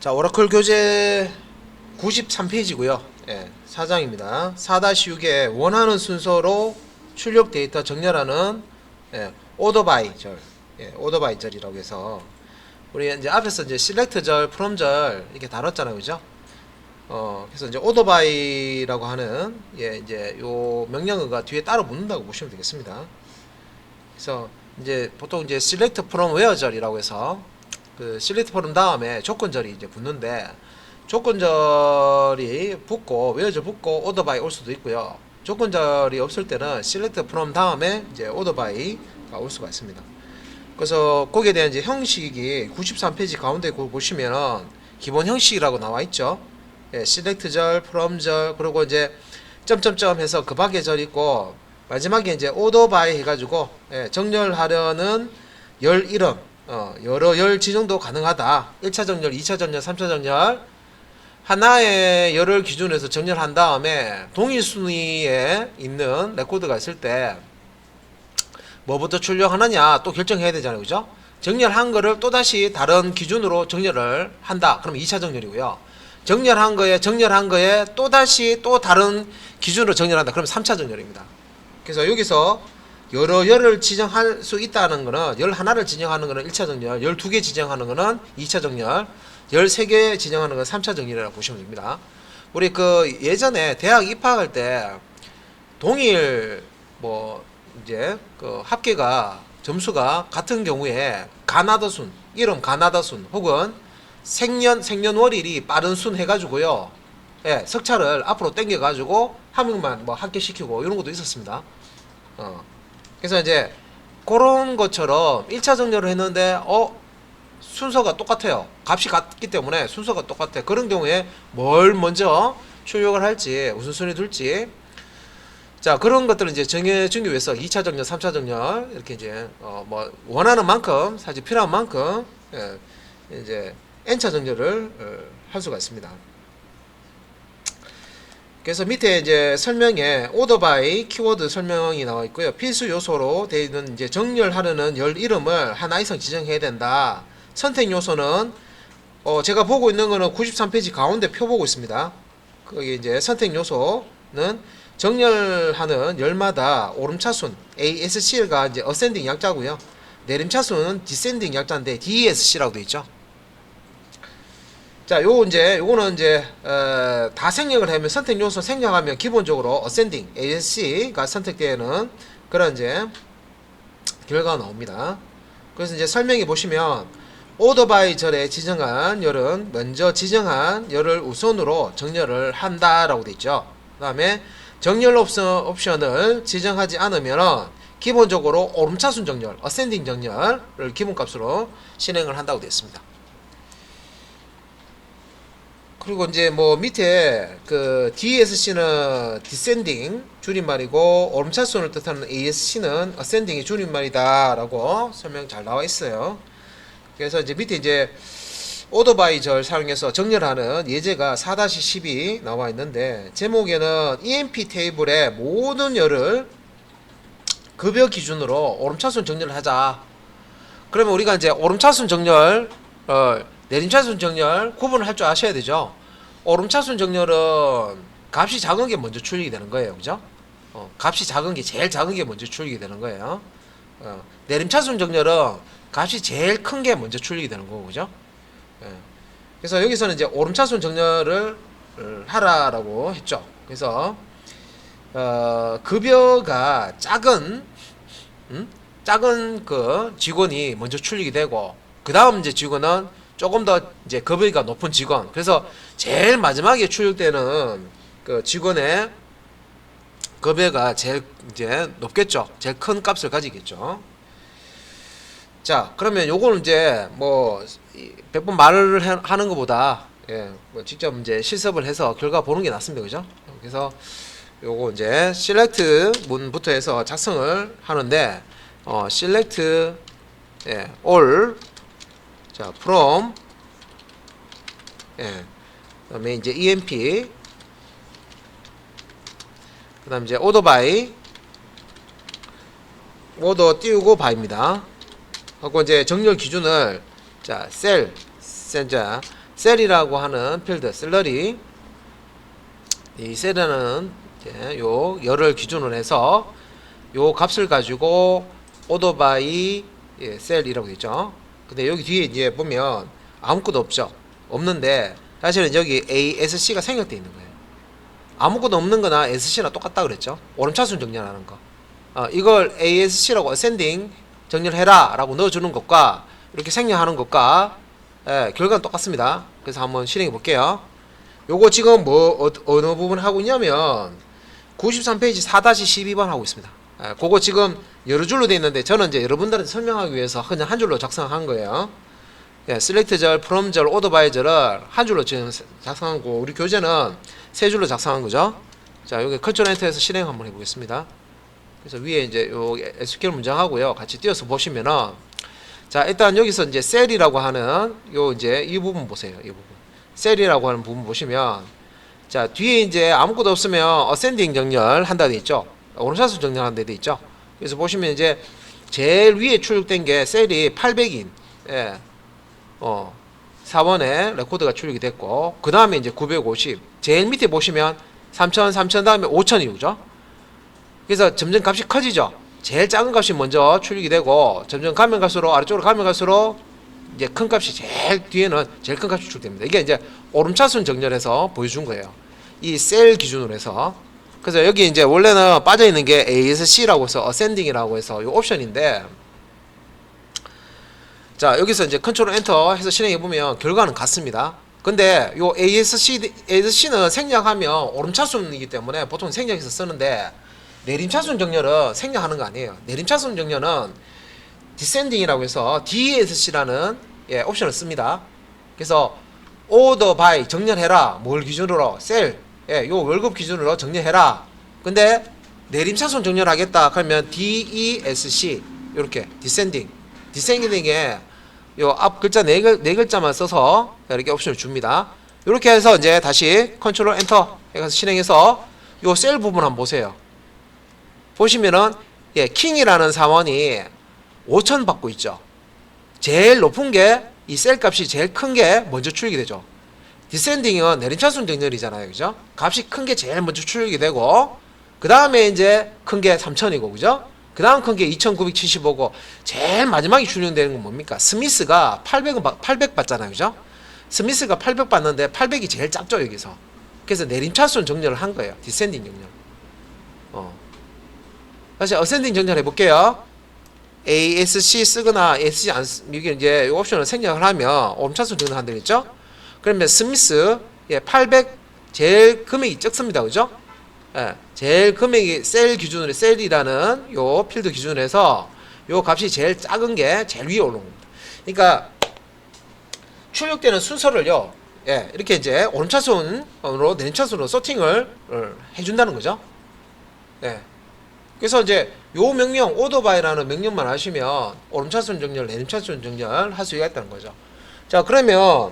자, 오라클 교재 93페이지고요. 예, 4장입니다. 4-6에 원하는 순서로 출력 데이터 정렬하는 오더 바이 절, 오더 바이 절이라고 해서 우리 이제 앞에서 이제 select 절, from 절 이렇게 다뤘잖아요, 그죠? 그래서 이제 오더 바이라고 하는 이제 요 명령어가 뒤에 따로 붙는다고 보시면 되겠습니다. 그래서 이제 보통 이제 select from where 절이라고 해서 그 select from 다음에 조건절이 이제 붙는데 조건절이 붙고 where절 붙고 order by 올 수도 있고요. 조건절이 없을 때는 select from 다음에 이제 order by가 올 수가 있습니다. 그래서 거기에 대한 이제 형식이 93페이지 가운데 보시면은 기본 형식이라고 나와 있죠. select 절, from 절, 그리고 이제 점점점 해서 그 밖에 절 있고 마지막에 이제 order by 해가지고 정렬하려는 열 이름, 여러 열 지정도 가능하다. 1차 정렬, 2차 정렬, 3차 정렬 하나의 열을 기준으로 해서 정렬한 다음에 동일 순위에 있는 레코드가 있을 때 뭐부터 출력하느냐 또 결정해야 되잖아요, 그죠? 정렬한 거를 또다시 다른 기준으로 정렬을 한다. 그럼 2차 정렬이고요. 정렬한 거에 또다시 또 다른 기준으로 정렬한다. 그럼 3차 정렬입니다. 그래서 여기서 여러 열을 지정할 수 있다는 거는 열 하나를 지정하는 거는 1차 정렬, 12개 지정하는 거는 2차 정렬, 13개 지정하는 건 3차 정렬이라고 보시면 됩니다. 우리 그 예전에 대학 입학할 때 동일 이제 그 합계가 점수가 같은 경우에 가나다순, 이름 가나다순 혹은 생년월일이 빠른 순 해가지고요. 석차를 앞으로 당겨가지고 한 명만 합계시키고 이런 것도 있었습니다. 그래서 이제 그런 것처럼 1차 정렬을 했는데 순서가 똑같아요. 값이 같기 때문에 순서가 똑같아. 그런 경우에 뭘 먼저 출력을 할지 우선순위 둘지 자 그런 것들을 이제 정해주기 위해서 2차 정렬, 3차 정렬 이렇게 이제 원하는 만큼 사실 필요한 만큼 이제 n차 정렬을 할 수가 있습니다. 그래서 밑에 이제 설명에 order by 키워드 설명이 나와 있고요. 필수 요소로 되어 있는 이제 정렬하려는 열 이름을 하나 이상 지정해야 된다. 선택 요소는 제가 보고 있는 거는 93페이지 가운데 표 보고 있습니다. 거기 이제 선택 요소는 정렬하는 열마다 오름차순 ASC가 이제 ascending 약자고요. 내림차순은 descending 약자인데 DESC라고 되어 있죠. 자, 요거는 이제 다 생략을 하면 선택 요소 생략하면 기본적으로 ascending ASC가 선택되는 그런 이제 결과가 나옵니다. 그래서 이제 설명해 보시면 order by 절에 지정한 열은 먼저 지정한 열을 우선으로 정렬을 한다라고 되어 있죠. 그다음에 정렬 옵션을 지정하지 않으면 기본적으로 오름차순 정렬, ascending 정렬을 기본값으로 실행을 한다고 되어 있습니다. 그리고 이제 밑에 그 DSC는 descending 줄임말이고 오름차순을 뜻하는 ASC는 ascending의 줄임말이다라고 설명 잘 나와 있어요. 그래서 이제 밑에 이제 order by 절 사용해서 정렬하는 예제가 4-10이 나와 있는데 제목에는 EMP 테이블의 모든 열을 급여 기준으로 오름차순 정렬을 하자. 그러면 우리가 이제 오름차순 정렬 내림차순 정렬 구분을 할 줄 아셔야 되죠. 오름차순 정렬은 값이 작은 게 먼저 출력이 되는 거예요, 그죠? 값이 작은 게 제일 작은 게 먼저 출력이 되는 거예요. 내림차순 정렬은 값이 제일 큰 게 먼저 출력이 되는 거고, 그죠? 그래서 여기서는 이제 오름차순 정렬을 하라라고 했죠. 그래서 급여가 작은 그 직원이 먼저 출력이 되고 그 다음 이제 직원은 조금 더 이제 급여가 높은 직원. 그래서 제일 마지막에 출력되는 그 직원의 급여가 제일 이제 높겠죠. 제일 큰 값을 가지겠죠. 자, 그러면 요거는 이제 100번 말을 하는 것보다 직접 이제 실습을 해서 결과 보는 게 낫습니다. 그죠? 그래서 요거 이제 select 문부터 해서 작성을 하는데 select all 자, from 그다음에 이제 EMP 그다음 이제 order by order 띄우고 by입니다. 하고 이제 정렬 기준을 자, 셀 셀이라고 하는 필드, 셀러리, 이 셀은 이제 요 열을 기준으로 해서 요 값을 가지고 오더 바이 셀이라고 되죠. 근데 여기 뒤에 이제 보면 아무것도 없죠. 없는데 사실은 여기 ASC가 생략되어 있는 거예요. 아무것도 없는 거나 SC나 똑같다 그랬죠. 오름차순 정렬하는 거. 이걸 ASC라고 ascending 정렬해라 라고 넣어주는 것과 이렇게 생략하는 것과 결과는 똑같습니다. 그래서 한번 실행해 볼게요. 요거 지금 어느 부분 하고 있냐면 93페이지 4-12번 하고 있습니다. 그거 지금 여러 줄로 되어 있는데 저는 이제 여러분들한테 설명하기 위해서 그냥 한 줄로 작성한 거예요. select 절, from 절, order by 절을 한 줄로 지금 작성한 거, 우리 교재는 세 줄로 작성한 거죠. 자, 여기 컨트롤 엔터에서 실행 한번 해보겠습니다. 그래서 위에 이제 요 SQL 문장하고요, 같이 띄어서 보시면은, 자, 일단 여기서 이제 셀이라고 하는 요 이제 이 부분 보세요. 이 부분. 셀이라고 하는 부분 보시면, 자, 뒤에 이제 아무것도 없으면 어센딩 정렬 한다 돼 있죠. 오른차순 정렬한다 돼 있죠. 그래서 보시면 이제 제일 위에 출력된 게 셀이 800인. 4번에 레코드가 출력이 됐고, 그 다음에 이제 950. 제일 밑에 보시면 3000, 3000 다음에 5000이죠. 그래서 점점 값이 커지죠. 제일 작은 값이 먼저 출력이 되고, 점점 가면 갈수록, 아래쪽으로 가면 갈수록, 이제 큰 값이 제일 뒤에는 제일 큰 값이 출력됩니다. 이게 이제 오름차순 정렬해서 보여준 거예요. 이 셀 기준으로 해서. 그래서 여기 이제 원래는 빠져있는 게 ASC라고 해서 ascending이라고 해서 이 옵션인데, 자, 여기서 이제 컨트롤 엔터 해서 실행해 보면 결과는 같습니다. 근데 요 ASC는 생략하면 오름차순이기 때문에 보통 생략해서 쓰는데, 내림차순 정렬은 생략하는 거 아니에요. 내림차순 정렬은 descending이라고 해서 DSC라는 옵션을 씁니다. 그래서 order by 정렬해라. 뭘 기준으로? 셀. 요 월급 기준으로 정렬해라. 근데 내림차순 정렬하겠다. 그러면 DESC 이렇게 descending. descending에 요 앞 글자 네 글자만 써서 이렇게 옵션을 줍니다. 이렇게 해서 이제 다시 컨트롤 엔터 해서 실행해서 요 셀 부분 한번 보세요. 보시면은 킹이라는 사원이 5000 받고 있죠. 제일 높은 게 이 셀 값이 제일 큰 게 먼저 출력이 되죠. 디센딩은 내림차순 정렬이잖아요. 그죠? 값이 큰 게 제일 먼저 출력이 되고, 그 다음에 이제 큰 게 3000이고, 그죠? 그 다음 큰 게 2975고, 제일 마지막에 출력되는 건 뭡니까? 스미스가 800 받잖아요. 그죠? 스미스가 800 받는데 800이 제일 작죠, 여기서. 그래서 내림차순 정렬을 한 거예요. 디센딩 정렬. 다시 어센딩 정렬 해볼게요. ASC 쓰거나 ASC 안 쓰, 이게 이제 옵션을 생략을 하면 오름차순 정렬 한다 했죠? 그러면 스미스 800 제일 금액이 적습니다. 그죠? 제일 금액이 셀 기준으로 셀이라는 요 필드 기준으로 해서 요 값이 제일 작은 게 제일 위에 올라온 겁니다. 그러니까 출력되는 순서를요. 이렇게 이제 오름차순으로 내림차순으로 소팅을 해준다는 거죠. 그래서 이제 요 명령 오더바이라는 명령만 하시면 오름차순 정렬, 내림차순 정렬 할 수가 있다는 거죠. 자, 그러면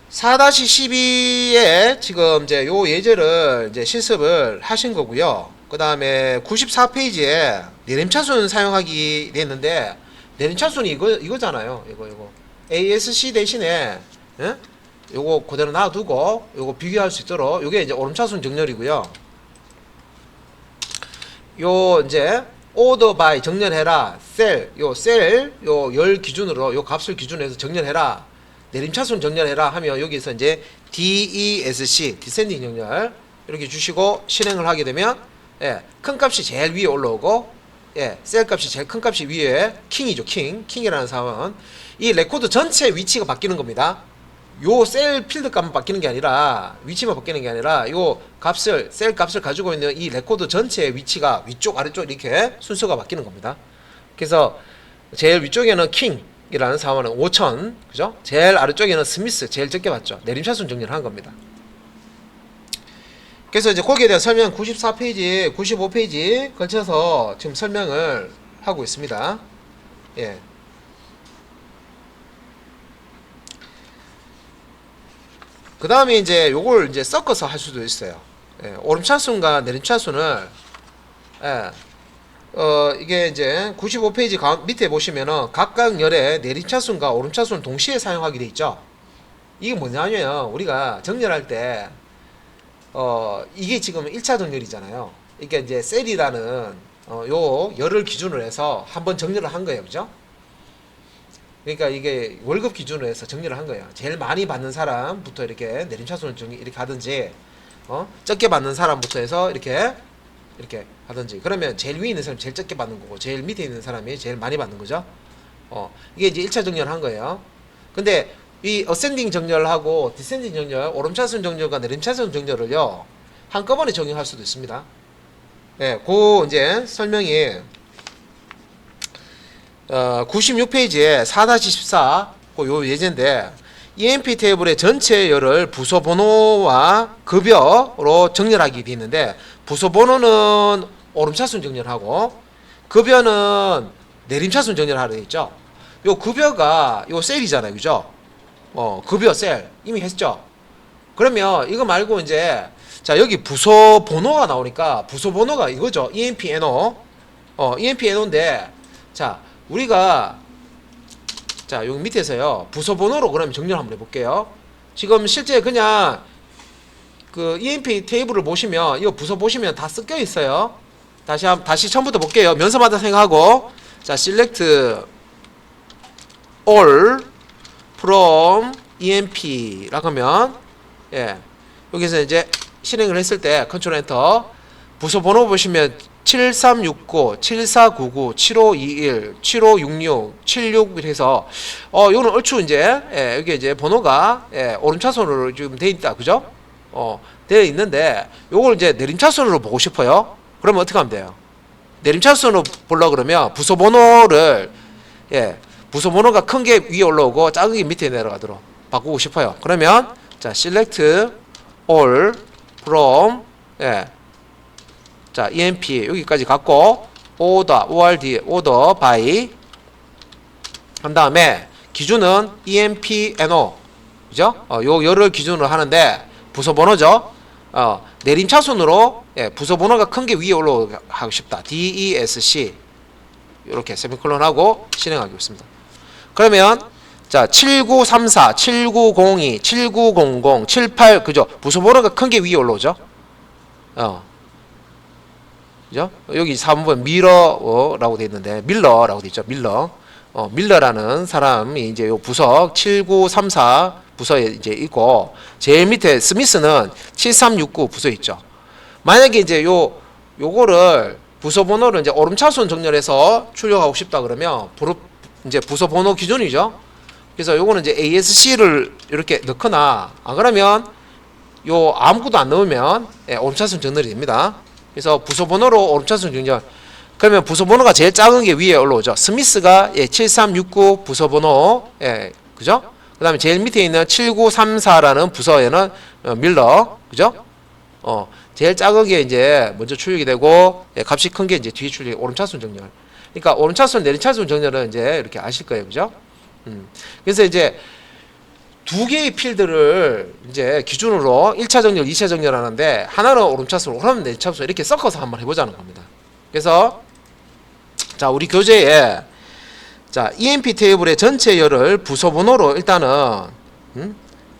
4-12에 지금 이제 요 예제를 이제 실습을 하신 거고요. 그 다음에 94페이지에 내림차순 사용하기 됐는데, 내림차순이 이거잖아요. 이거 ASC 대신에 요거 그대로 놔두고 요거 비교할 수 있도록 요게 이제 오름차순 정렬이고요. 요 이제 order by 정렬해라. 셀 요 열 기준으로 요 값을 기준으로 해서 정렬해라. 내림차순 정렬해라 하면 여기서 이제 DESC descending 정렬 이렇게 주시고 실행을 하게 되면 큰 값이 제일 위에 올라오고 셀 값이 제일 큰 값이 위에 킹이죠. 킹이라는 사항은 이 레코드 전체 위치가 바뀌는 겁니다. 요 셀 필드 값만 바뀌는 게 아니라 위치만 바뀌는 게 아니라 요 값을 셀 값을 가지고 있는 이 레코드 전체의 위치가 위쪽 아래쪽 이렇게 순서가 바뀌는 겁니다. 그래서 제일 위쪽에는 킹이라는 사원은 5000, 그죠? 제일 아래쪽에는 스미스 제일 적게 받죠. 내림차순 정렬을 한 겁니다. 그래서 이제 거기에 대한 설명 94페이지, 95페이지 걸쳐서 지금 설명을 하고 있습니다. 그 다음에 이제 요걸 이제 섞어서 할 수도 있어요. 오름차순과 내림차순을 이게 이제 95페이지 밑에 보시면은 각각 열에 내림차순과 오름차순을 동시에 사용하게 돼 있죠. 이게 뭐냐면 우리가 정렬할 때 이게 지금 1차 정렬이잖아요. 이게 이제 셀이라는 요 열을 기준으로 해서 한번 정렬을 한 거예요. 그죠? 그러니까 이게 월급 기준으로 해서 정렬을 한 거예요. 제일 많이 받는 사람부터 이렇게 내림차순을 정리 이렇게 하든지 적게 받는 사람부터 해서 이렇게 하든지. 그러면 제일 위에 있는 사람이 제일 적게 받는 거고 제일 밑에 있는 사람이 제일 많이 받는 거죠. 이게 이제 1차 정렬을 한 거예요. 근데 이 어센딩 정렬하고 디센딩 정렬, 오름차순 정렬과 내림차순 정렬을요 한꺼번에 적용할 수도 있습니다. 네, 그 이제 설명이 96페이지에 4-14 요 예제인데 EMP 테이블의 전체 열을 부서 번호와 급여로 정렬하게 되어 있는데 부서 번호는 오름차순 정렬하고 급여는 내림차순 정렬하려 되어 있죠. 요 급여가 요 셀이잖아요. 그죠? 급여 셀 이미 했죠. 그러면 이거 말고 이제 자 여기 부서 번호가 나오니까 부서 번호가 이거죠. EMP NO EMP NO인데 자 우리가 자 여기 밑에서요 부서 번호로 그러면 정렬 한번 해볼게요. 지금 실제 그냥 그 EMP 테이블을 보시면 이거 부서 보시면 다 섞여 있어요. 다시 처음부터 볼게요. 면서마다 생각하고 자 select all from EMP라고 하면 여기서 이제 실행을 했을 때 컨트롤 엔터 부서 번호 보시면 7369, 7499, 7521, 7566, 76 해서 요거는 얼추 이제 여기 이제 번호가 오름차순으로 지금 돼 있다. 그죠? 되어 있는데 요걸 이제 내림차순으로 보고 싶어요. 그러면 어떻게 하면 돼요? 내림차순으로 보려고 그러면 부서 번호를 부서 번호가 큰 게 위에 올라오고 작은 게 밑에 내려가도록 바꾸고 싶어요. 그러면 자 select all from 자 EMP 여기까지 갖고 ORD order by 한 다음에 기준은 EMP NO 그죠? 요 열을 기준으로 하는데 부서 번호죠. 내림차순으로 부서 번호가 큰 게 위에 올라오게 하고 싶다. DESC 이렇게 세미콜론 하고 실행하겠습니다. 그러면 자 7934, 7902, 7900, 78 그죠? 부서 번호가 큰 게 위에 올라오죠. 그죠? 여기 4번 미러라고 되어 있는데 밀러라고 되어 있죠. 밀러라는 사람이 이제 요 부서 7934 부서에 이제 있고 제일 밑에 스미스는 7369 부서에 있죠. 만약에 이제 요거를 부서 번호를 이제 오름차순 정렬해서 출력하고 싶다 그러면 이제 부서 번호 기준이죠. 그래서 요거는 이제 ASC를 이렇게 넣거나 안 그러면 요 아무것도 안 넣으면 오름차순 정렬이 됩니다. 그래서 부서 번호로 오름차순 정렬 그러면 부서 번호가 제일 작은 게 위에 올라오죠. 스미스가 7369 부서 번호 그죠? 그 다음에 제일 밑에 있는 7934라는 부서에는 밀러 그죠? 제일 작은 게 이제 먼저 출력이 되고 값이 큰 게 이제 뒤에 출력이 오름차순 정렬. 그러니까 오름차순 내림차순 정렬은 이제 이렇게 아실 거예요. 그죠? 그래서 이제 두 개의 필드를 이제 기준으로 1차 정렬, 2차 정렬 하는데 하나는 오름차순, 하나는 내림차순 이렇게 섞어서 한번 해보자는 겁니다. 그래서 자 우리 교재에 자 EMP 테이블의 전체 열을 부서 번호로 일단은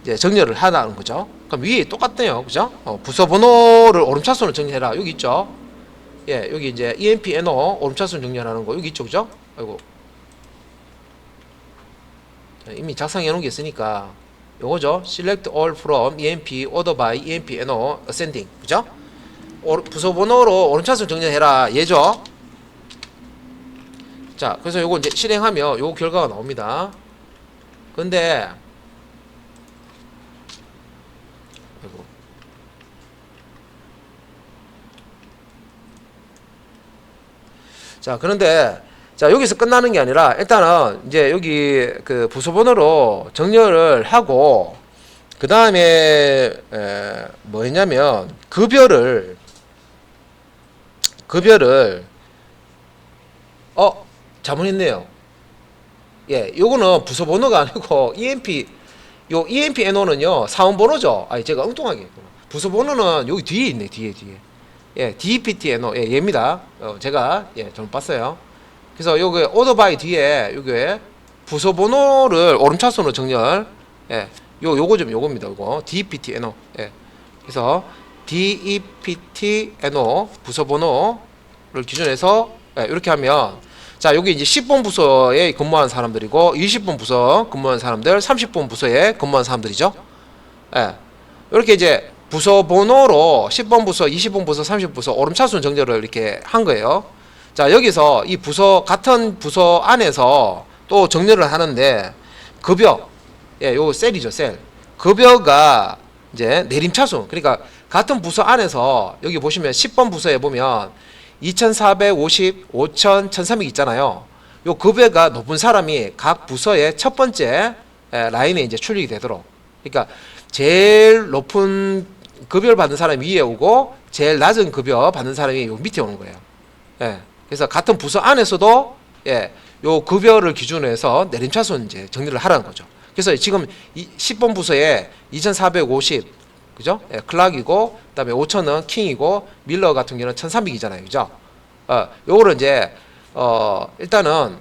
이제 정렬을 하라는 거죠. 그럼 위에 똑같네요. 그죠? 부서 번호를 오름차순으로 정렬해라. 여기 있죠? 여기 이제 EMP NO 오름차순 정렬하는 거 여기 있죠. 그죠? 아이고. 이미 작성해 놓은 게 있으니까 요거죠. select all from EMP order by EMP NO ascending. 그죠? 부서 번호로 오름차순 정렬해라. 얘죠? 자, 그래서 요거 이제 실행하면 요 결과가 나옵니다. 근데 아이고. 자, 그런데 자, 여기서 끝나는 게 아니라 일단은 이제 여기 그 부서 번호로 정렬을 하고 그 다음에 뭐 했냐면 급여를 잘못했네요. 요거는 부서 번호가 아니고 EMP 요 EMP NO는요 사원 번호죠. 제가 엉뚱하게 했구나. 부서 번호는 여기 뒤에 있네. 뒤에 DPT NO 얘입니다. 제가 좀 봤어요. 그래서 여기 오더 바이 뒤에 여기 부서 번호를 오름차순으로 정렬 요거 좀 요겁니다. 요거 DEPTNO. 예. 그래서 DEPTNO 부서 번호를 기준해서 예, 이렇게 하면 자, 여기 이제 10번 부서에 근무하는 사람들이고 20번 부서 근무하는 사람들, 30번 부서에 근무하는 사람들이죠. 예. 이렇게 이제 부서 번호로 10번 부서, 20번 부서, 30번 부서 오름차순 정렬을 이렇게 한 거예요. 자, 여기서 이 부서 같은 부서 안에서 또 정렬을 하는데 급여, 예, 요 셀이죠, 셀. 급여가 이제 내림차순. 그러니까 같은 부서 안에서 여기 보시면 10번 부서에 보면 2,450, 5,000, 1,300 있잖아요. 요 급여가 높은 사람이 각 부서의 첫 번째 라인에 이제 출력이 되도록. 그러니까 제일 높은 급여를 받는 사람이 위에 오고 제일 낮은 급여 받는 사람이 요 밑에 오는 거예요. 예. 그래서 같은 부서 안에서도 예, 요 급여를 기준으로 해서 내림차순 이제 정리를 하라는 거죠. 그래서 지금 10번 부서에 2,450 그죠? 예, 클락이고 그다음에 5,000은 킹이고 밀러 같은 경우는 1,300이잖아요. 그죠? 요거를 이제 일단은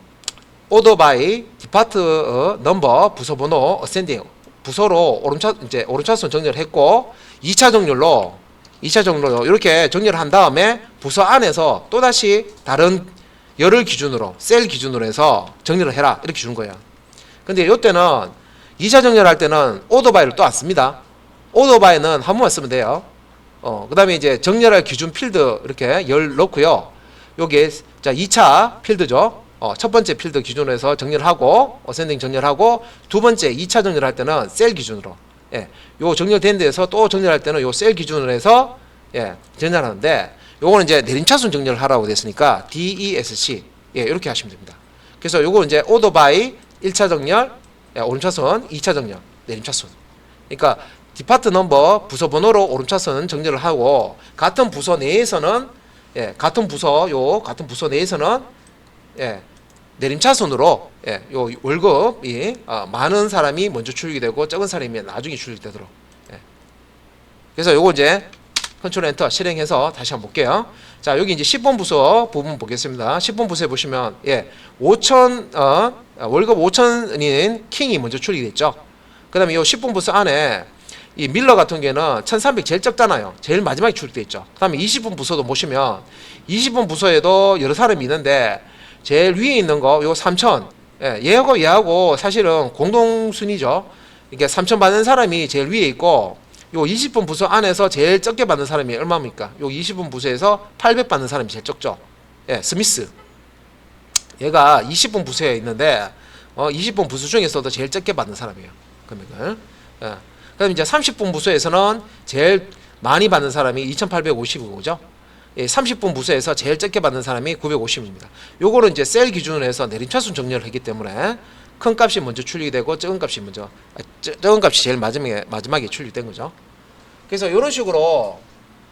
오더 바이 디파트 넘버 부서 번호 어센딩 부서로 오름차순 정렬을 했고 2차 정렬로 이렇게 정렬을 한 다음에 부서 안에서 또다시 다른 열을 기준으로 셀 기준으로 해서 정렬을 해라 이렇게 주는 거예요. 근데 이때는 2차 정렬할 때는 오더 바이를 또 안 씁니다. 오더 바이는 한 번만 쓰면 돼요. 그 다음에 이제 정렬할 기준 필드 이렇게 열 넣고요. 여기 자 2차 필드죠. 첫 번째 필드 기준으로 해서 정렬하고 어센딩 정렬하고 두 번째 2차 정렬할 때는 셀 기준으로 예, 요 정렬된 데에서 또 정렬할 때는 요 셀 기준으로 해서 예, 정렬하는데 요거는 이제 내림차순 정렬을 하라고 됐으니까 DESC 예, 이렇게 하시면 됩니다. 그래서 요거 이제 오더 바이 1차 정렬 예, 오름차순 2차 정렬 내림차순. 그러니까 디파트 넘버 부서 번호로 오름차순 정렬을 하고 같은 부서 내에서는 예, 같은 부서 내에서는 예, 내림차순으로 예, 요 월급이 많은 사람이 먼저 출력이 되고 적은 사람이 나중에 출력이 되도록. 예. 그래서 요거 이제 컨트롤 엔터 실행해서 다시 한번 볼게요. 자, 여기 이제 10번 부서 부분 보겠습니다. 10번 부서에 보시면 예, 5천 월급 5천인 킹이 먼저 출력이 됐죠. 그다음에 요 10번 부서 안에 이 밀러 같은 경우는 1300 제일 적잖아요. 제일 마지막에 출력돼 있죠. 그다음에 20번 부서도 보시면 20번 부서에도 여러 사람이 있는데 제일 위에 있는 거 요 3000 예, 얘하고 사실은 공동 순위죠. 이게 3000 받는 사람이 제일 위에 있고 요 20번 부서 안에서 제일 적게 받는 사람이 얼마입니까? 요 20번 부서에서 800 받는 사람이 제일 적죠. 예, 스미스. 얘가 20번 부서에 있는데 20번 부서 중에서도 제일 적게 받는 사람이에요. 금액을. 예. 그다음 이제 30번 부서에서는 제일 많이 받는 사람이 2,850이죠. 예, 30번 부서에서 제일 적게 받는 사람이 950입니다. 요거는 이제 셀 기준으로 해서 내림차순 정렬을 했기 때문에 큰 값이 먼저 출력이 되고 적은 값이 적은 값이 제일 마지막에 출력된 거죠. 그래서 이런 식으로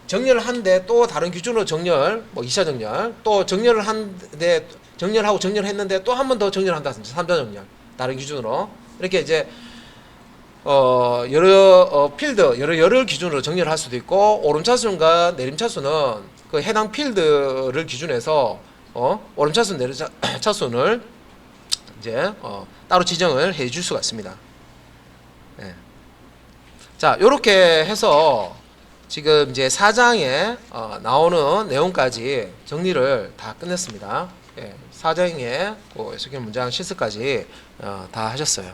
정렬을 한데 또 다른 기준으로 정렬, 뭐 2차 정렬, 또 정렬을 한데 정렬하고 정렬했는데 또 한 번 더 정렬한다든지 3차 정렬, 다른 기준으로 이렇게 이제 여러 필드, 여러 기준으로 정렬을 할 수도 있고 오름차순과 내림차순은 그 해당 필드를 기준해서 오름차순, 내림차순을 이제 따로 지정을 해줄 수가 있습니다. 네. 자, 이렇게 해서 지금 이제 4장에 나오는 내용까지 정리를 다 끝냈습니다. 예, 4장에 SQL 문장 실습까지 다 하셨어요.